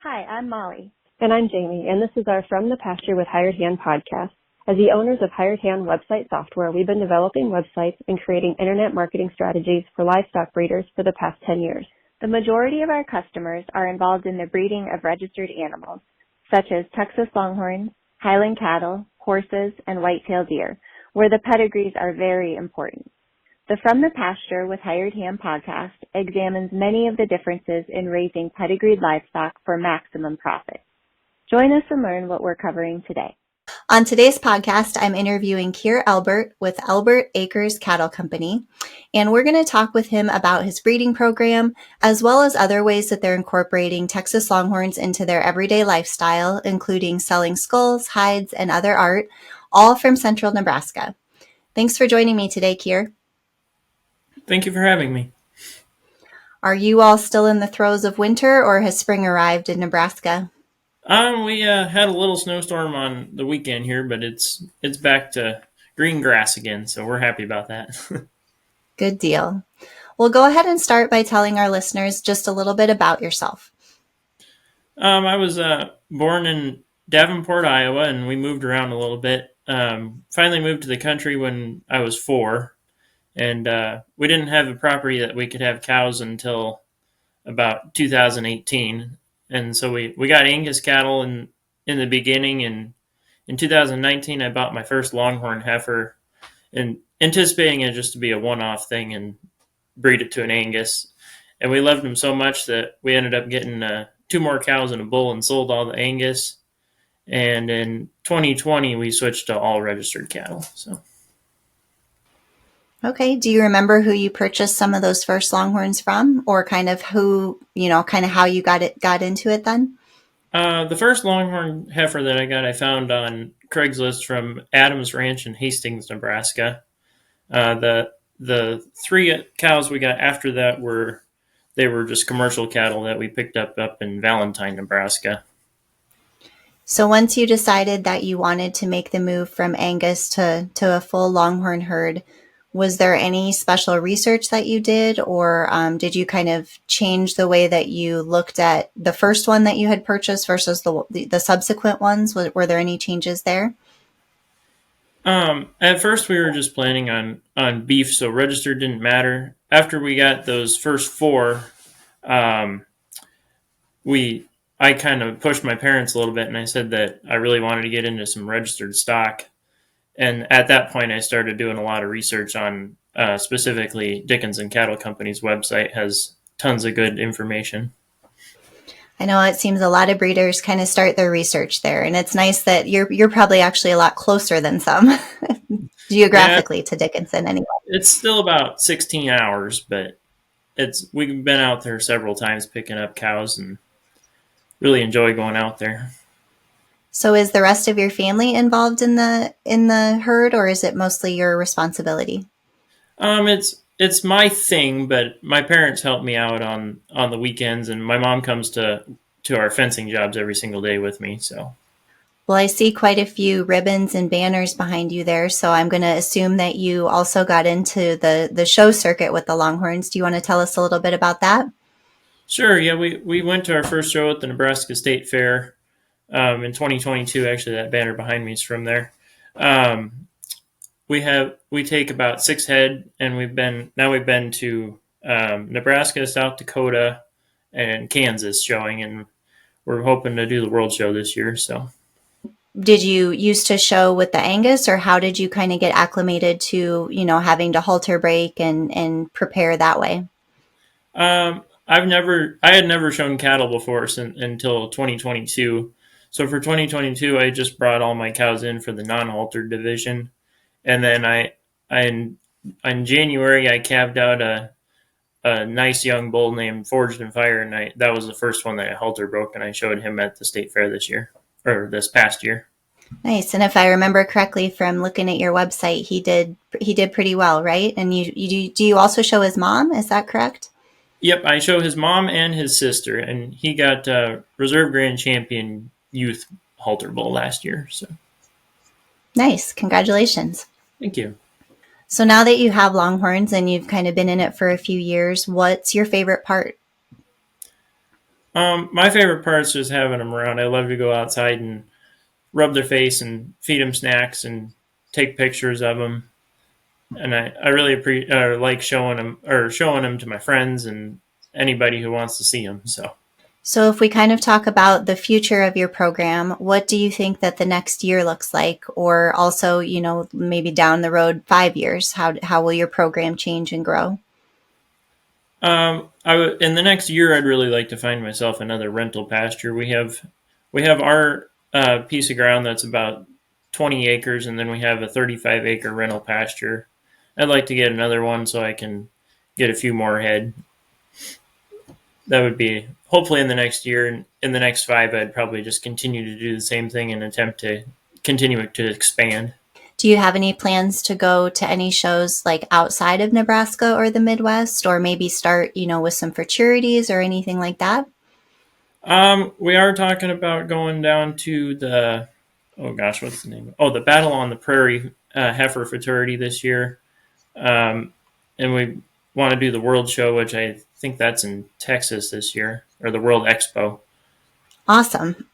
Hi, I'm Molly. And I'm Jamie, and this is our From the Pasture with Hired Hand podcast. As the owners of Hired Hand website software, we've been developing websites and creating internet marketing strategies for livestock breeders for the past 10 years. The majority of our customers are involved in the breeding of registered animals, such as Texas Longhorn, Highland cattle, horses, and white-tailed deer, where the pedigrees are very important. The From the Pasture with Hired Hand podcast examines many of the differences in raising pedigreed livestock for maximum profit. Join us and learn what we're covering today. On today's podcast, I'm interviewing Keir Albert with Albert Acres Cattle Company, and we're going to talk with him about his breeding program, as well as other ways that they're incorporating Texas Longhorns into their everyday lifestyle, including selling skulls, hides, and other art, all from central Nebraska. Thanks for joining me today, Keir. Thank you for having me. Are you all still in the throes of winter, or has spring arrived in Nebraska? We had a little snowstorm on the weekend here, but it's back to green grass again, so we're happy about that. Good deal. Well, go ahead and start by telling our listeners just a little bit about yourself. I was born in Davenport, Iowa, and we moved around a little bit. Finally moved to the country when I was 4, and we didn't have a property that we could have cows until about 2018. And so we got Angus cattle in the beginning, and in 2019 I bought my first Longhorn heifer, and anticipating it just to be a one-off thing and breed it to an Angus. And we loved them so much that we ended up getting 2 more cows and a bull and sold all the Angus. And in 2020 we switched to all registered cattle. So. Okay. Do you remember who you purchased some of those first Longhorns from, or kind of how you got into it then? The first Longhorn heifer that I found on Craigslist from Adams Ranch in Hastings, Nebraska. The 3 cows we got after that were just commercial cattle that we picked up in Valentine, Nebraska. So once you decided that you wanted to make the move from Angus to a full Longhorn herd, was there any special research that you did, or did you kind of change the way that you looked at the first one that you had purchased versus the subsequent ones? Were there any changes there? At first we were just planning on beef, so registered didn't matter. After we got those first 4, I kind of pushed my parents a little bit, and I said that I really wanted to get into some registered stock. And at that point, I started doing a lot of research on specifically Dickinson Cattle Company's website has tons of good information. I know it seems a lot of breeders kind of start their research there, and it's nice that you're probably actually a lot closer than some geographically to Dickinson anyway. It's still about 16 hours, but we've been out there several times picking up cows and really enjoy going out there. So is the rest of your family involved in the herd, or is it mostly your responsibility? It's my thing, but my parents help me out on the weekends, and my mom comes to our fencing jobs every single day with me. So, well, I see quite a few ribbons and banners behind you there, so I'm going to assume that you also got into the show circuit with the Longhorns. Do you want to tell us a little bit about that? Sure. Yeah, we went to our first show at the Nebraska State Fair. In 2022, actually, that banner behind me is from there. We take about 6 head, and we've been to Nebraska, South Dakota, and Kansas showing, and we're hoping to do the World Show this year. So, did you used to show with the Angus, or how did you kind of get acclimated to having to halter break and prepare that way? I had never shown cattle before until 2022. So for 2022, I just brought all my cows in for the non-haltered division. And then in January, I calved out a nice young bull named Forged in Fire. And that was the first one that I halter broke, and I showed him at the state fair this past year. Nice. And if I remember correctly from looking at your website, he did pretty well, right? And do you also show his mom? Is that correct? Yep. I show his mom and his sister, and he got Reserve Grand Champion Youth halter bull last year. So nice. Congratulations. Thank you. So now that you have Longhorns and you've kind of been in it for a few years, what's your favorite part? My favorite part is just having them around. I love to go outside and rub their face and feed them snacks and take pictures of them. And I really like showing them to my friends and anybody who wants to see them. So if we kind of talk about the future of your program, what do you think that the next year looks like? Or also, maybe down the road 5 years, how will your program change and grow? In the next year, I'd really like to find myself another rental pasture. We have our piece of ground that's about 20 acres, and then we have a 35-acre rental pasture. I'd like to get another one so I can get a few more head. That would be hopefully in the next year. In the next 5, I'd probably just continue to do the same thing and attempt to continue to expand. Do you have any plans to go to any shows like outside of Nebraska or the Midwest, or maybe start, with some futurities or anything like that? We are talking about going down to what's the name? Oh, the Battle on the Prairie heifer futurity this year. And we want to do the World Show, which I think that's in Texas this year, or the World Expo. Awesome.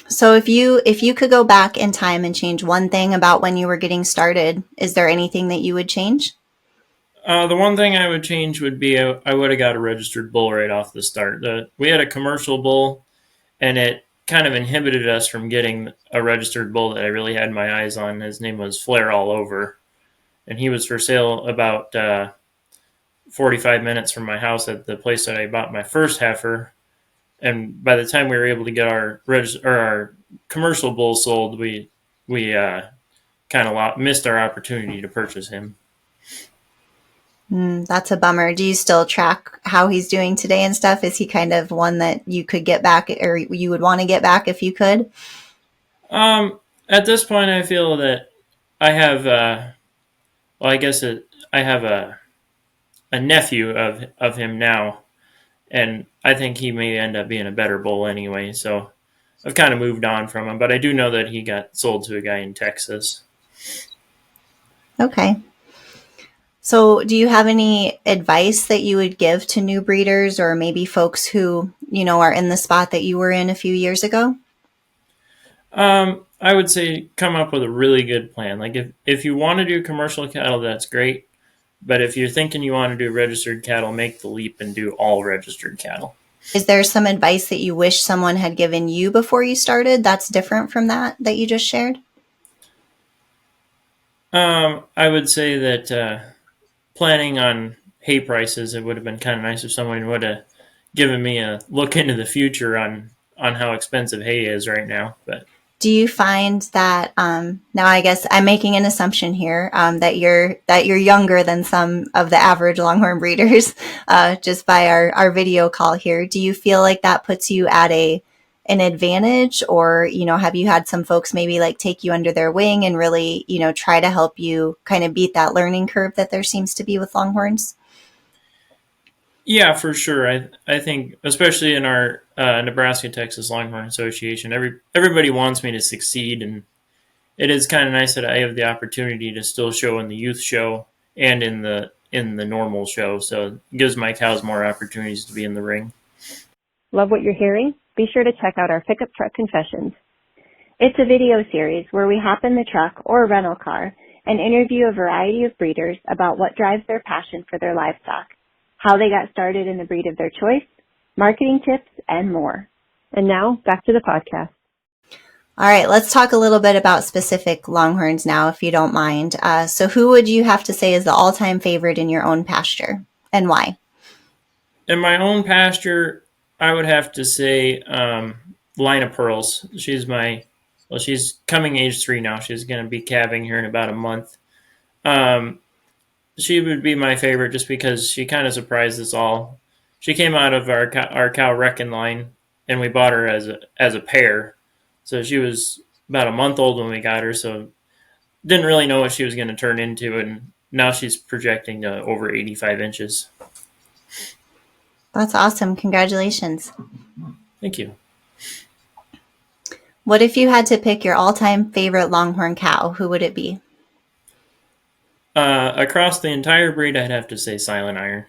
So if you could go back in time and change one thing about when you were getting started, is there anything that you would change? The one thing I would change would be I would have got a registered bull right off the start. We had a commercial bull, and it kind of inhibited us from getting a registered bull that I really had my eyes on. His name was Flair All Over, and he was for sale about 45 minutes from my house at the place that I bought my first heifer. And by the time we were able to get our commercial bull sold, we kind of missed our opportunity to purchase him. That's a bummer. Do you still track how he's doing today and stuff? Is he kind of one that you could get back, or you would want to get back if you could? At this point, I feel that I have, I have a nephew of him now. And I think he may end up being a better bull anyway. So I've kind of moved on from him. But I do know that he got sold to a guy in Texas. Okay. So do you have any advice that you would give to new breeders, or maybe folks who, are in the spot that you were in a few years ago? I would say come up with a really good plan. Like if you want to do commercial cattle, that's great. But if you're thinking you want to do registered cattle, make the leap and do all registered cattle. Is there some advice that you wish someone had given you before you started that's different from that you just shared? I would say that planning on hay prices, it would have been kind of nice if someone would have given me a look into the future on how expensive hay is right now. But do you find that now I guess I'm making an assumption here that you're younger than some of the average Longhorn breeders just by our video call here. Do you feel like that puts you at an advantage, or have you had some folks maybe like take you under their wing and really try to help you kind of beat that learning curve that there seems to be with Longhorns? Yeah, for sure. I think, especially in our Nebraska Texas Longhorn Association, everybody wants me to succeed, and it is kind of nice that I have the opportunity to still show in the youth show and in the normal show. So it gives my cows more opportunities to be in the ring. Love what you're hearing? Be sure to check out our Pickup Truck Confessions. It's a video series where we hop in the truck or rental car and interview a variety of breeders about what drives their passion for their livestock, how they got started in the breed of their choice, marketing tips, and more. And now, back to the podcast. All right, let's talk a little bit about specific Longhorns now, if you don't mind. So who would you have to say is the all-time favorite in your own pasture, and why? In my own pasture, I would have to say Line of Pearls. She's coming age 3 now. She's going to be calving here in about a month. She would be my favorite just because she kind of surprised us all. She came out of our cow wrecking line, and we bought her as a pair. So she was about a month old when we got her, so didn't really know what she was going to turn into, and now she's projecting to over 85 inches. That's awesome. Congratulations. Thank you. What if you had to pick your all-time favorite Longhorn cow? Who would it be? Across the entire breed, I'd have to say Silent Iron.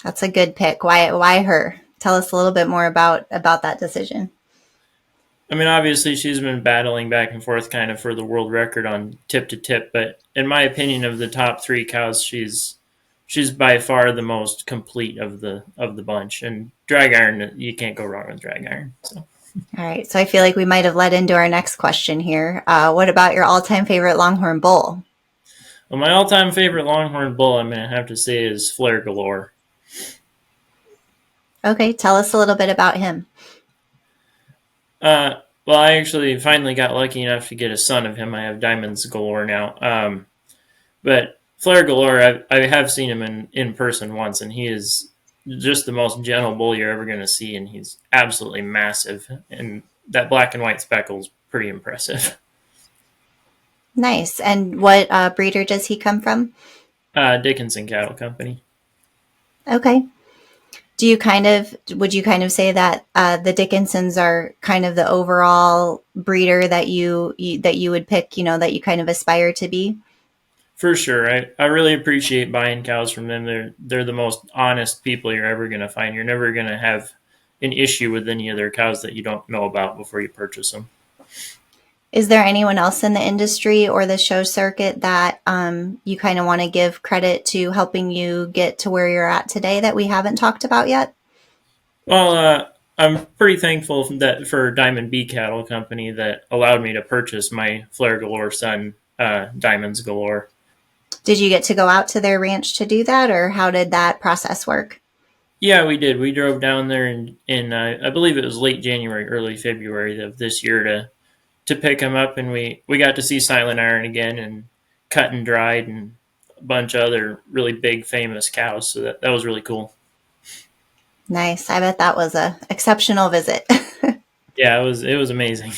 That's a good pick. Why her? Tell us a little bit more about that decision. I mean, obviously, she's been battling back and forth kind of for the world record on tip to tip, but in my opinion, of the top three cows, she's by far the most complete of the bunch. And drag iron, you can't go wrong with drag iron. So. All right, so I feel like we might have led into our next question here. What about your all-time favorite Longhorn bull? Well, my all-time favorite Longhorn bull, I'm going to have to say, is Flare Galore. Okay, tell us a little bit about him. Well, I actually finally got lucky enough to get a son of him. I have Diamonds Galore now. But Flare Galore, I have seen him in person once, and he is just the most gentle bull you're ever going to see, and he's absolutely massive. And that black and white speckle is pretty impressive. Nice. And what breeder does he come from? Dickinson Cattle Company. Okay. Would you kind of say that the Dickinsons are kind of the overall breeder that you would pick, that you kind of aspire to be? For sure. I really appreciate buying cows from them. They're the most honest people you're ever going to find. You're never going to have an issue with any of their cows that you don't know about before you purchase them. Is there anyone else in the industry or the show circuit that you kind of want to give credit to helping you get to where you're at today that we haven't talked about yet? Well, I'm pretty thankful for Diamond B Cattle Company that allowed me to purchase my Flare Galore son, Diamonds Galore. Did you get to go out to their ranch to do that, or how did that process work? Yeah, we did. We drove down there in I believe it was late January, early February of this year to pick him up, and we got to see Silent Iron again and Cut and Dried and a bunch of other really big famous cows. So that was really cool. Nice. I bet that was a exceptional visit. Yeah, it was amazing.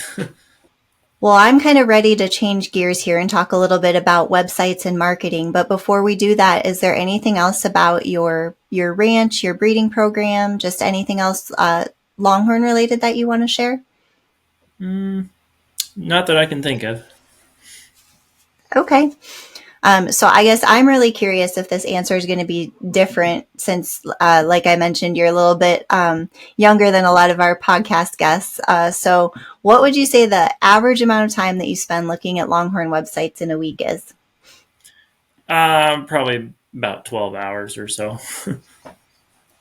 Well, I'm kind of ready to change gears here and talk a little bit about websites and marketing. But before we do that, is there anything else about your ranch, your breeding program, just anything else Longhorn related that you want to share? Not that I can think of. Okay. So I guess I'm really curious if this answer is going to be different since, like I mentioned, you're a little bit younger than a lot of our podcast guests. So what would you say the average amount of time that you spend looking at Longhorn websites in a week is? Probably about 12 hours or so.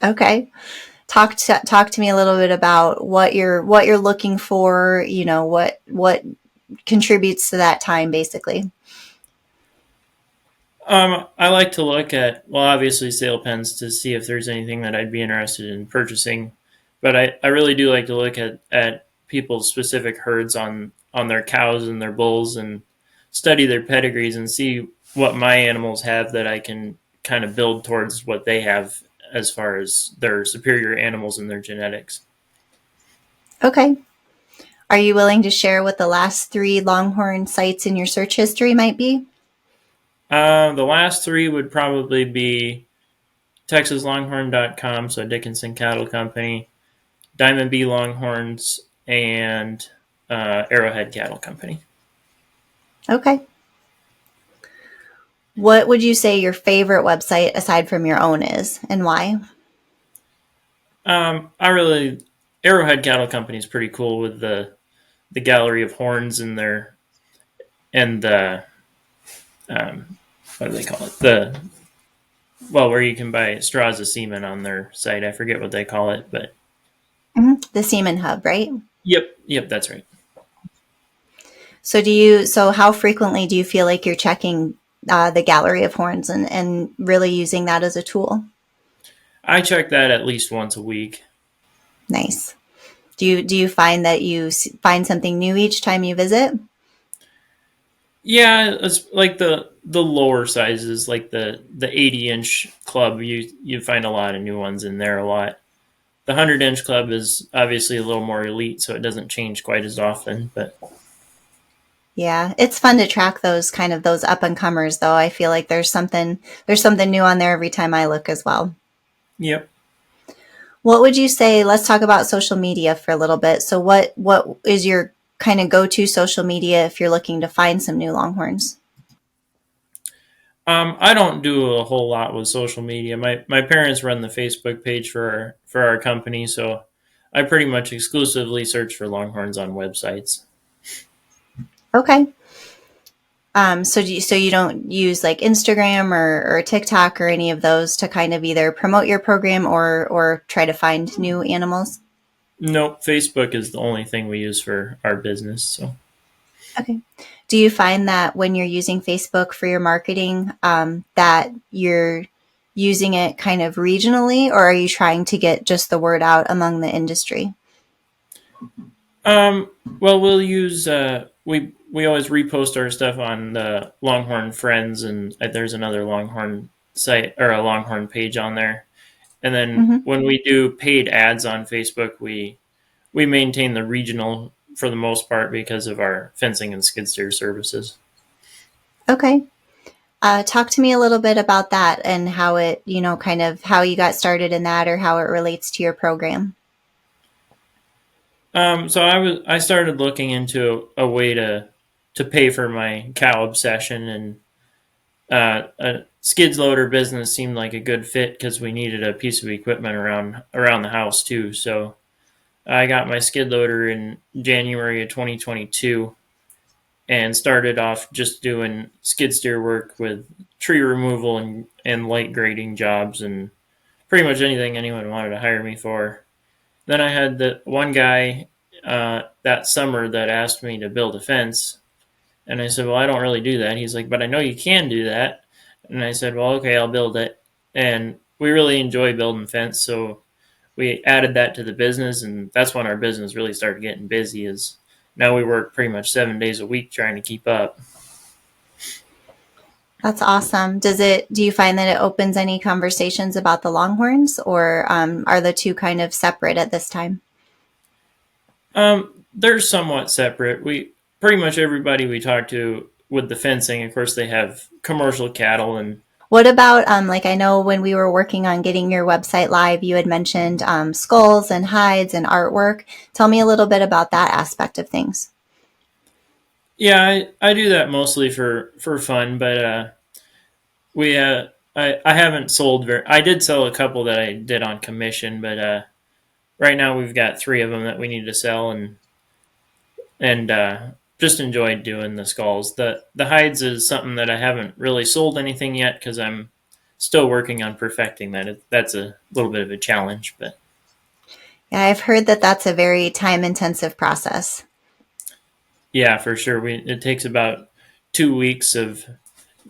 Okay. Talk to me a little bit about what you're looking for, what contributes to that time, basically. I like to look at, well, obviously sale pens to see if there's anything that I'd be interested in purchasing. But I really do like to look at people's specific herds on their cows and their bulls and study their pedigrees and see what my animals have that I can kind of build towards what they have as far as their superior animals and their genetics. Okay. Are you willing to share what the last 3 Longhorn sites in your search history might be? The last 3 would probably be TexasLonghorn.com, so Dickinson Cattle Company, Diamond B Longhorns, and Arrowhead Cattle Company. Okay. What would you say your favorite website aside from your own is, and why? Arrowhead Cattle Company is pretty cool with the gallery of horns in there, and the what do they call it? Where you can buy straws of semen on their site. I forget what they call it, but the Semen Hub, right? Yep, that's right. So how frequently do you feel like you're checking the gallery of horns and really using that as a tool? I check that at least once a week. Nice. Do you find that you find something new each time you visit? Yeah, it's like the lower sizes, like the 80-inch club. You find a lot of new ones in there a lot. The 100-inch club is obviously a little more elite, so it doesn't change quite as often. But yeah, it's fun to track those up and comers, though. I feel like there's something new on there every time I look as well. Yep. What would you say? Let's talk about social media for a little bit. So what is your kind of go-to social media if you're looking to find some new Longhorns? I don't do a whole lot with social media. My parents run the Facebook page for our company, so I pretty much exclusively search for Longhorns on websites. Okay. So you don't use like Instagram or TikTok or any of those to kind of either promote your program or try to find new animals? Nope, Facebook is the only thing we use for our business. So, Okay. Do you find that when you're using Facebook for your marketing, that you're using it kind of regionally, or are you trying to get just the word out among the industry? well, we'll use we always repost our stuff on the Longhorn Friends, and there's another Longhorn site or a Longhorn page on there. And then Mm-hmm. when we do paid ads on Facebook, we maintain the regional for the most part because of our fencing and skid steer services. Okay. Talk to me a little bit about that and how it, kind of how you got started in that or how it relates to your program. So I started looking into a way to pay for my cow obsession, and a skids loader business seemed like a good fit because we needed a piece of equipment around the house too. So I got my skid loader in January of 2022 and started off just doing skid steer work with tree removal and light grading jobs and pretty much anything anyone wanted to hire me for. Then I had the one guy that summer that asked me to build a fence. And I said, well, I don't really do that. He's like, but I know you can do that. And I said, well, okay, I'll build it. And we really enjoy building fence. So we added that to the business. And that's when our business really started getting busy is now we work pretty much 7 days a week trying to keep up. That's awesome. Do you find that it opens any conversations about the Longhorns, or are the two kind of separate at this time? They're somewhat separate. We pretty much everybody we talk to with the fencing, of course, they have commercial cattle. And What about, like I know when we were working on getting your website live, you had mentioned skulls and hides and artwork. Tell me a little bit about that aspect of things. yeah, I do that mostly for fun, but we I haven't sold very. I did sell a couple that I did on commission, but right now we've got 3 of them that we need to sell, and just enjoyed doing the skulls. The hides is something that I haven't really sold anything yet because I'm still working on perfecting that. That's a little bit of a challenge, but Yeah, I've heard that that's a very time intensive process. yeah, for sure. It takes about 2 weeks of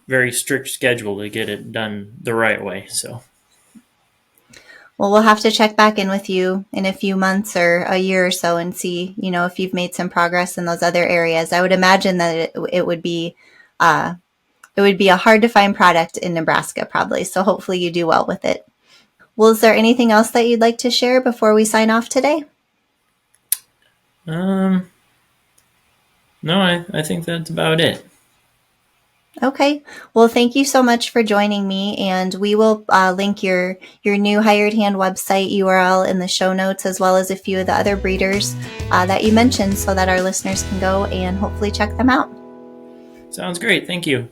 very strict schedule to get it done the right way. So Well, we'll have to check back in with you in a few months or a year or so and see, if you've made some progress in those other areas. I would imagine that it would be a hard to find product in Nebraska probably. So hopefully you do well with it. Well, is there anything else that you'd like to share before we sign off today? no, I think that's about it. Okay. Well, thank you so much for joining me, and we will link your new hired hand website URL in the show notes, as well as a few of the other breeders that you mentioned, so that our listeners can go and hopefully check them out. Sounds great. Thank you.